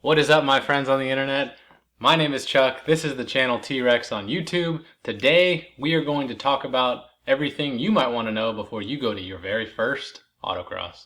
What is up, my friends on the internet? My name is Chuck. This is the channel T-Rex on YouTube. Today, we are going to talk about everything you might want to know before you go to your very first autocross.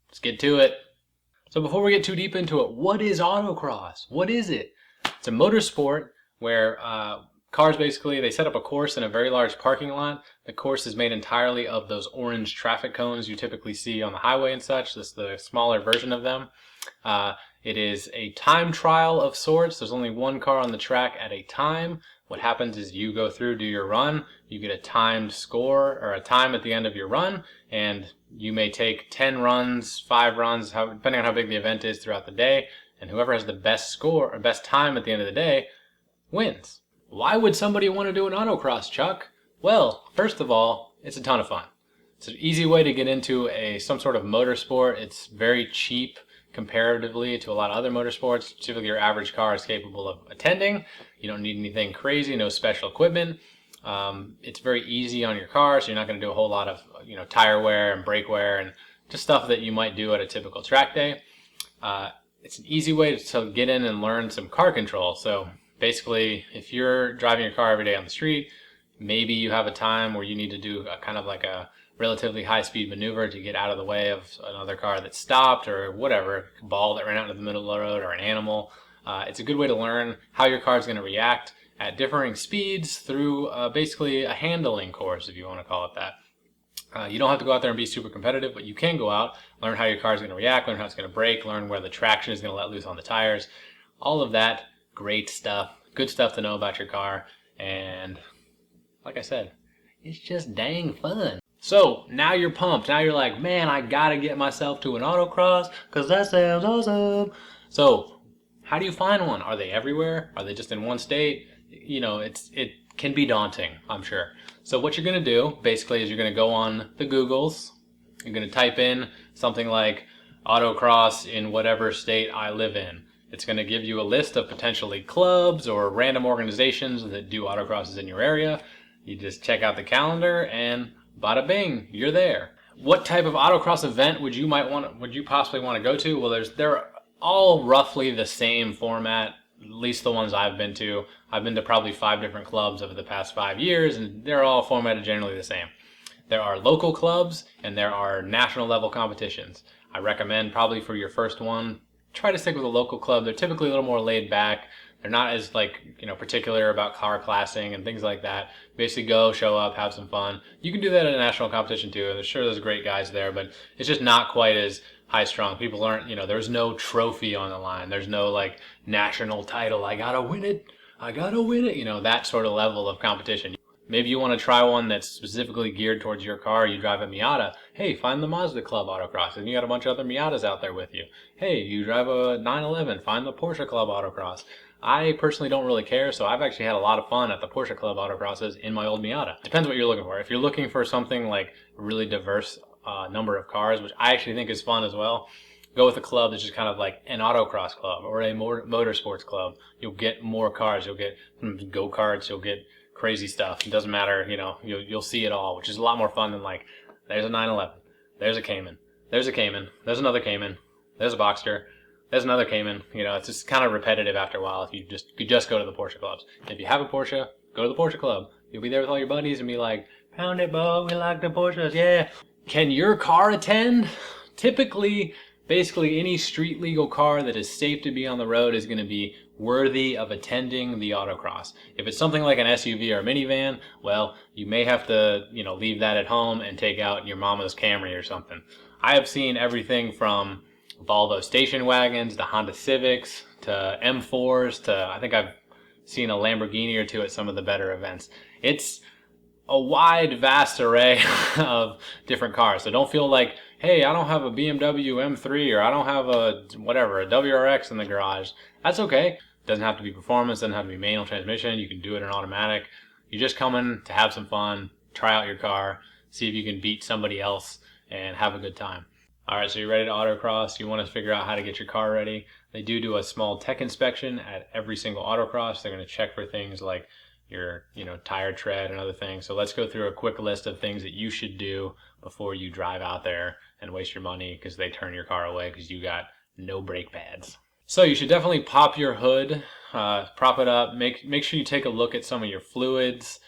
Let's get to it. So before we get too deep into it, what is autocross? What is it? It's a motorsport where cars basically, they set up a course in a very large parking lot. The course is made entirely of those orange traffic cones you typically see on the highway and such. This is the smaller version of them. It is a time trial of sorts. There's only one car on the track at a time. What happens is you go through, do your run, you get a timed score or a time at the end of your run, and you may take 10 runs, 5 runs, depending on how big the event is throughout the day, and whoever has the best score or best time at the end of the day wins. Why would somebody want to do an autocross, Chuck? Well, first of all, it's a ton of fun. It's an easy way to get into some sort of motorsport. It's very cheap comparatively to a lot of other motorsports. Typically your average car is capable of attending. You don't need anything crazy, no special equipment. It's very easy on your car, so you're not going to do a whole lot of tire wear and brake wear and just stuff that you might do at a typical track day. It's an easy way to get in and learn some car control. So basically, if you're driving your car every day on the street, maybe you have a time where you need to do kind of like a relatively high-speed maneuver to get out of the way of another car that stopped or whatever, a ball that ran out into the middle of the road or an animal. It's a good way to learn how your car is going to react at differing speeds through basically a handling course, if you want to call it that. You don't have to go out there and be super competitive, but you can go out, learn how your car is going to react, learn how it's going to brake, learn where the traction is going to let loose on the tires. All of that, great stuff, good stuff to know about your car, and like I said, it's just dang fun. So now you're pumped. Now you're like, man, I gotta get myself to an autocross because that sounds awesome. So how do you find one? Are they everywhere? Are they just in one state? It can be daunting, I'm sure. So what you're gonna do basically is you're gonna go on the Googles. You're gonna type in something like autocross in whatever state I live in. It's gonna give you a list of potentially clubs or random organizations that do autocrosses in your area. You just check out the calendar and bada bing, you're there. What type of autocross event would you possibly want to go to? Well, they're all roughly the same format, at least the ones I've been to. I've been to probably 5 different clubs over the past 5 years, and they're all formatted generally the same. There are local clubs and there are national level competitions. I recommend probably for your first one, try to stick with a local club. They're typically a little more laid back. They're not as particular about car classing and things like that. Basically go, show up, have some fun. You can do that at a national competition too. I'm sure there's great guys there, but it's just not quite as high strung. People aren't, there's no trophy on the line. There's no like national title. I gotta win it. That sort of level of competition. Maybe you want to try one that's specifically geared towards your car. You drive a Miata. Hey, find the Mazda Club Autocross. And you got a bunch of other Miatas out there with you. Hey, you drive a 911. Find the Porsche Club Autocross. I personally don't really care, so I've actually had a lot of fun at the Porsche Club Autocrosses in my old Miata. Depends what you're looking for. If you're looking for something like a really diverse number of cars, which I actually think is fun as well, go with a club that's just kind of like an autocross club or a motorsports club. You'll get more cars. You'll get go-karts. You'll get crazy stuff. It doesn't matter, you'll see it all, which is a lot more fun than like, there's a 911, there's a Cayman, there's a Cayman, there's another Cayman, there's a Boxster, there's another Cayman. It's just kind of repetitive after a while if you just go to the Porsche clubs. If you have a Porsche, go to the Porsche club. You'll be there with all your buddies and be like, pound it, Bo, we like the Porsches, yeah. Can your car attend? Typically, basically any street legal car that is safe to be on the road is going to be worthy of attending the autocross. If it's something like an SUV or a minivan, well, you may have to, leave that at home and take out your mama's Camry or something. I have seen everything from Volvo station wagons to Honda Civics to M4s to I think I've seen a Lamborghini or two at some of the better events. It's a wide, vast array of different cars. So don't feel like, hey, I don't have a BMW M3 or I don't have a WRX in the garage. That's okay. It doesn't have to be performance, doesn't have to be manual transmission. You can do it in automatic. You're just coming to have some fun, try out your car, see if you can beat somebody else and have a good time. All right, so you're ready to autocross. You want to figure out how to get your car ready. They do a small tech inspection at every single autocross. They're going to check for things like your tire tread and other things. So let's go through a quick list of things that you should do before you drive out there and waste your money because they turn your car away because you got no brake pads. So you should definitely pop your hood, prop it up, make sure you take a look at some of your fluids,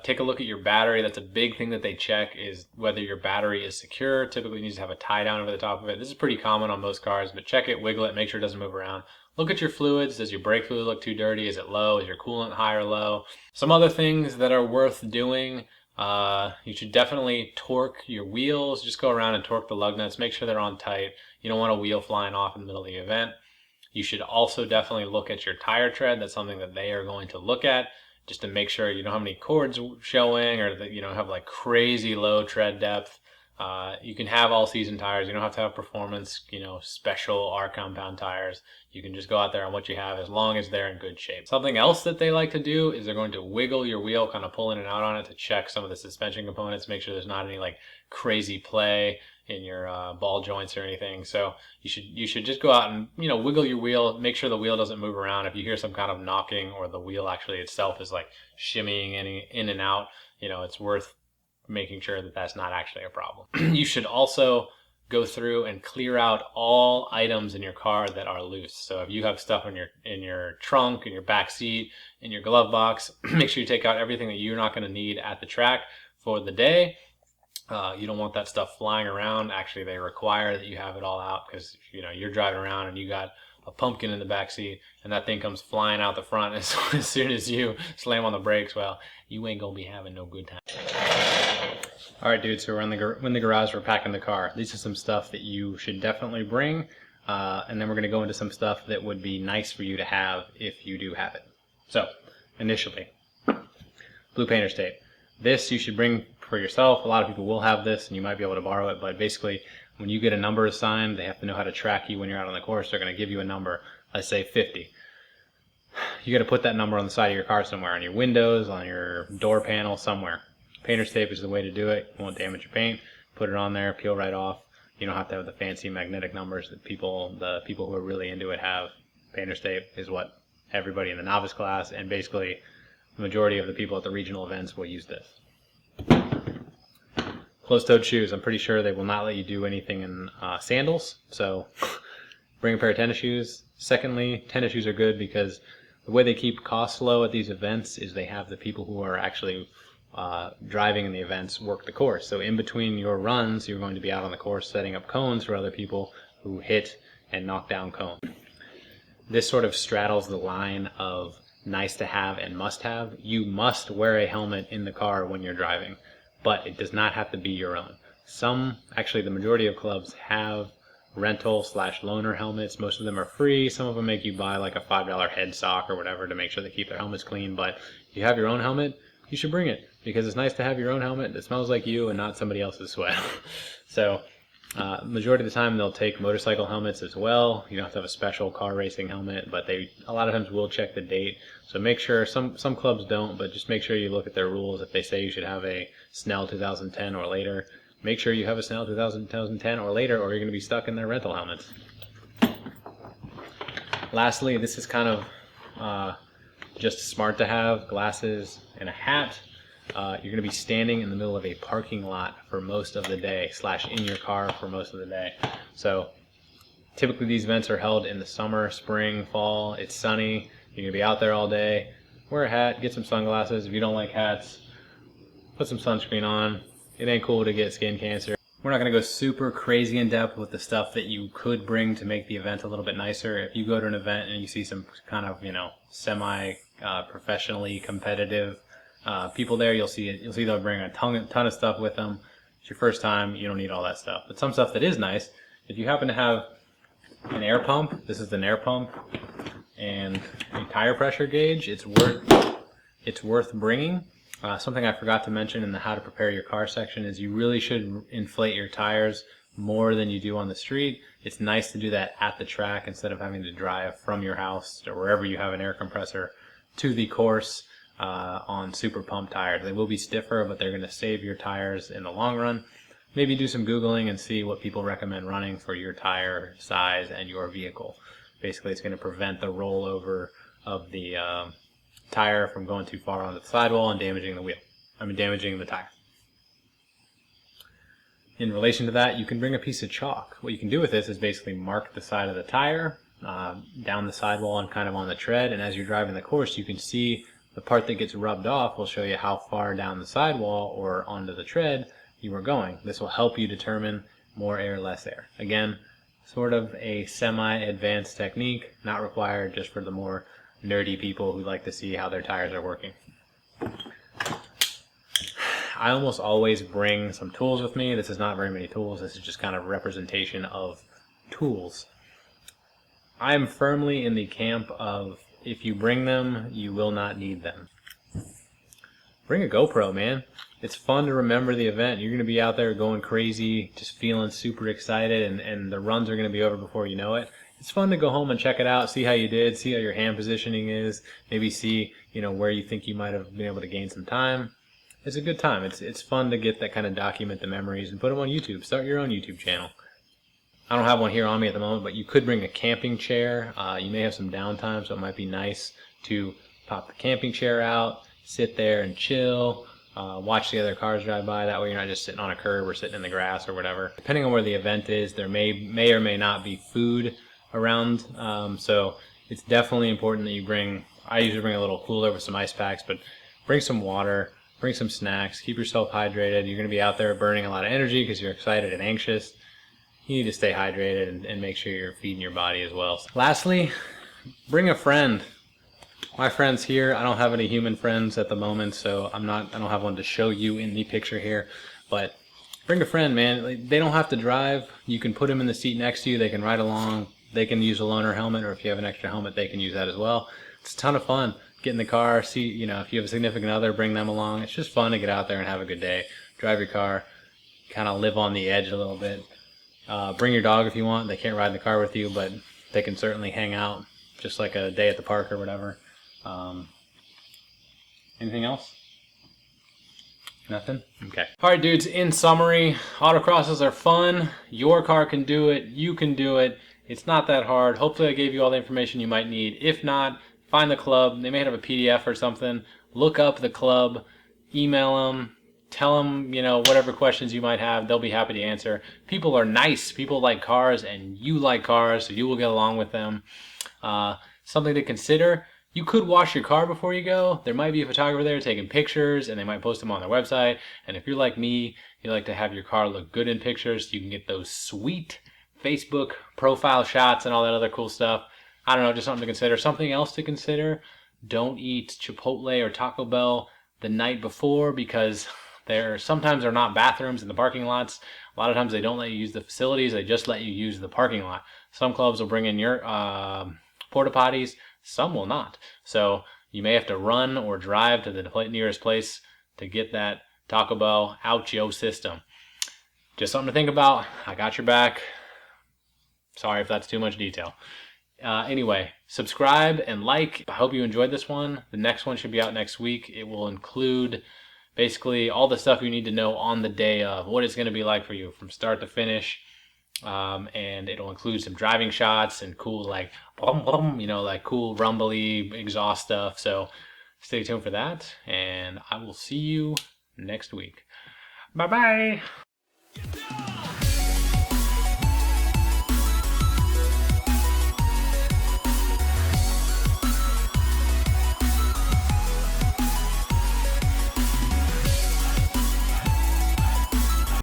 take a look at your battery. That's a big thing that they check, is whether your battery is secure. Typically it needs to have a tie down over the top of it. This is pretty common on most cars, but check it, wiggle it, make sure it doesn't move around. Look at your fluids. Does your brake fluid look too dirty? Is it low? Is your coolant high or low? Some other things that are worth doing, you should definitely torque your wheels. Just go around and torque the lug nuts. Make sure they're on tight. You don't want a wheel flying off in the middle of the event. You should also definitely look at your tire tread. That's something that they are going to look at, just to make sure you don't have any cords showing, or that you don't have like crazy low tread depth. You can have all season tires. You don't have to have performance, special R compound tires. You can just go out there on what you have, as long as they're in good shape. Something else that they like to do is they're going to wiggle your wheel, kind of pull in and out on it, to check some of the suspension components, make sure there's not any like crazy play in your ball joints or anything. So you should just go out and wiggle your wheel, make sure the wheel doesn't move around. If you hear some kind of knocking, or the wheel actually itself is like shimmying in and out, it's worth making sure that that's not actually a problem. You should also go through and clear out all items in your car that are loose. So if you have stuff in your trunk, in your back seat, in your glove box, make sure you take out everything that you're not going to need at the track for the day. You don't want that stuff flying around. Actually, they require that you have it all out, because you're driving around and you got a pumpkin in the back seat and that thing comes flying out the front as soon as you slam on the brakes. Well, you ain't gonna be having no good time. All right, dude, so we're in the garage, we're packing the car. These are some stuff that you should definitely bring, and then we're gonna go into some stuff that would be nice for you to have if you do have it. So initially, blue painter's tape. This you should bring for yourself. A lot of people will have this and you might be able to borrow it, but basically when you get a number assigned, they have to know how to track you when you're out on the course. They're going to give you a number, let's say 50. You got to put that number on the side of your car somewhere, on your windows, on your door panel, somewhere. Painter's tape is the way to do it. You won't damage your paint. Put it on there, peel right off. You don't have to have the fancy magnetic numbers that the people who are really into it have. Painter's tape is what everybody in the novice class, and basically the majority of the people at the regional events, will use this. Closed-toed shoes. I'm pretty sure they will not let you do anything in sandals, so bring a pair of tennis shoes. Secondly, tennis shoes are good because the way they keep costs low at these events is they have the people who are actually driving in the events work the course. So in between your runs, you're going to be out on the course setting up cones for other people who hit and knock down cones. This sort of straddles the line of nice to have and must have. You must wear a helmet in the car when you're driving, but it does not have to be your own. Actually the majority of clubs have rental/loaner helmets. Most of them are free. Some of them make you buy like a $5 head sock or whatever to make sure they keep their helmets clean, but if you have your own helmet, you should bring it, because it's nice to have your own helmet that smells like you and not somebody else's sweat. So majority of the time they'll take motorcycle helmets as well. You don't have to have a special car racing helmet, but they a lot of times will check the date. So make sure, some clubs don't, but just make sure you look at their rules. If they say you should have a Snell 2010 or later, make sure you have a Snell 2010 or later, or you're going to be stuck in their rental helmets. Lastly, this is kind of just smart to have: glasses and a hat. You're going to be standing in the middle of a parking lot for most of the day, / in your car for most of the day. So typically these events are held in the summer, spring, fall. It's sunny. You're going to be out there all day. Wear a hat, get some sunglasses. If you don't like hats, put some sunscreen on. It ain't cool to get skin cancer. We're not going to go super crazy in depth with the stuff that you could bring to make the event a little bit nicer. If you go to an event and you see some kind of, semi-professionally competitive people there, you'll see they'll bring a ton of stuff with them. It's your first time, you don't need all that stuff. But some stuff that is nice, if you happen to have an air pump, this is an air pump, and a tire pressure gauge, it's worth bringing. Something I forgot to mention in the how to prepare your car section is you really should inflate your tires more than you do on the street. It's nice to do that at the track instead of having to drive from your house or wherever you have an air compressor to the course on super pump tires. They will be stiffer, but they're going to save your tires in the long run. Maybe do some Googling and see what people recommend running for your tire size and your vehicle. Basically, it's going to prevent the rollover of the tire from going too far onto the sidewall and damaging the tire. In relation to that, you can bring a piece of chalk. What you can do with this is basically mark the side of the tire down the sidewall and kind of on the tread. And as you're driving the course, you can see the part that gets rubbed off will show you how far down the sidewall or onto the tread you were going. This will help you determine more air, less air. Again, sort of a semi-advanced technique, not required, just for the more nerdy people who like to see how their tires are working. I almost always bring some tools with me. This is not very many tools. This is just kind of representation of tools. I'm firmly in the camp of if you bring them, you will not need them. Bring a GoPro, man. It's fun to remember the event. You're going to be out there going crazy, just feeling super excited, and the runs are going to be over before you know it. It's fun to go home and check it out, see how you did, see how your hand positioning is, maybe see, where you think you might have been able to gain some time. It's a good time. It's fun to get that kind of document the memories and put them on YouTube. Start your own YouTube channel. I don't have one here on me at the moment, but you could bring a camping chair. You may have some downtime, so it might be nice to pop the camping chair out, sit there and chill, watch the other cars drive by. That way you're not just sitting on a curb or sitting in the grass or whatever. Depending on where the event is, there may or may not be food around, so it's definitely important that you bring, I usually bring a little cooler with some ice packs, but bring some water, bring some snacks, keep yourself hydrated. You're going to be out there burning a lot of energy because you're excited and anxious. You need to stay hydrated and make sure you're feeding your body as well. Lastly, bring a friend. My friend's here. I don't have any human friends at the moment, so I don't have one to show you in the picture here, but bring a friend, man. They don't have to drive. You can put them in the seat next to you. They can ride along. They can use a loaner helmet, or if you have an extra helmet, they can use that as well. It's a ton of fun. Get in the car, see, if you have a significant other, bring them along. It's just fun to get out there and have a good day. Drive your car, kind of live on the edge a little bit. Bring your dog if you want. They can't ride in the car with you, but they can certainly hang out, just like a day at the park or whatever. Anything else? Nothing? Okay. Alright dudes, in summary, autocrosses are fun. Your car can do it. You can do it. It's not that hard. Hopefully I gave you all the information you might need. If not, find the club. They may have a PDF or something. Look up the club. Email them. Tell them, whatever questions you might have. They'll be happy to answer. People are nice. People like cars, and you like cars, so you will get along with them. Something to consider. You could wash your car before you go. There might be a photographer there taking pictures, and they might post them on their website. And if you're like me, you like to have your car look good in pictures, so you can get those sweet Facebook profile shots and all that other cool stuff. I don't know, just something to consider. Something else to consider, don't eat Chipotle or Taco Bell the night before, because sometimes there are not bathrooms in the parking lots. A lot of times they don't let you use the facilities, they just let you use the parking lot. Some clubs will bring in your porta potties, some will not. So you may have to run or drive to the nearest place to get that Taco Bell out your system. Just something to think about. I got your back. Sorry if that's too much detail. Anyway, subscribe and like. I hope you enjoyed this one. The next one should be out next week. It will include basically all the stuff you need to know on the day of, what it's going to be like for you from start to finish. And it'll include some driving shots and cool, like, boom, boom, like cool rumbly exhaust stuff. So stay tuned for that, and I will see you next week. Bye-bye.